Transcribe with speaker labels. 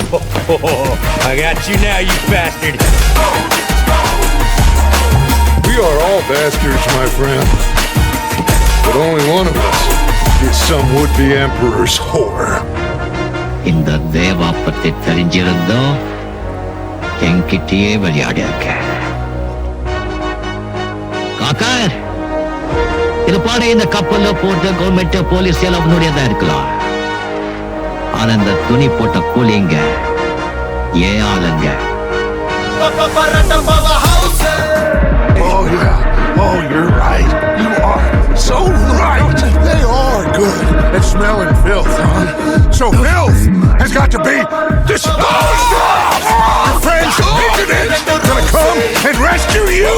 Speaker 1: I got you now, you bastard.
Speaker 2: We are all bastards, my friend. But only one of us is some would-be emperor's whore.
Speaker 3: இந்த தேவா பத்தி தெரிஞ்சிருந்தோ என்கிட்டயே விளையாடிருக்க. காக்கா, இது பாட இந்த கப்பல்ல போட்டு கவர்மெண்ட் போலீஸ் எல்லாம் உன்னுடையதான் இருக்கலாம். ஆனா இந்த துணி போட்ட கூலிங்க ஏன் ஆளுங்க.
Speaker 2: Oh, yeah. Oh, you're right. You are so right. They are good at smelling filth, huh? So filth has got to be disposed of! Your friends, the Pigeonheads, gonna come and rescue you!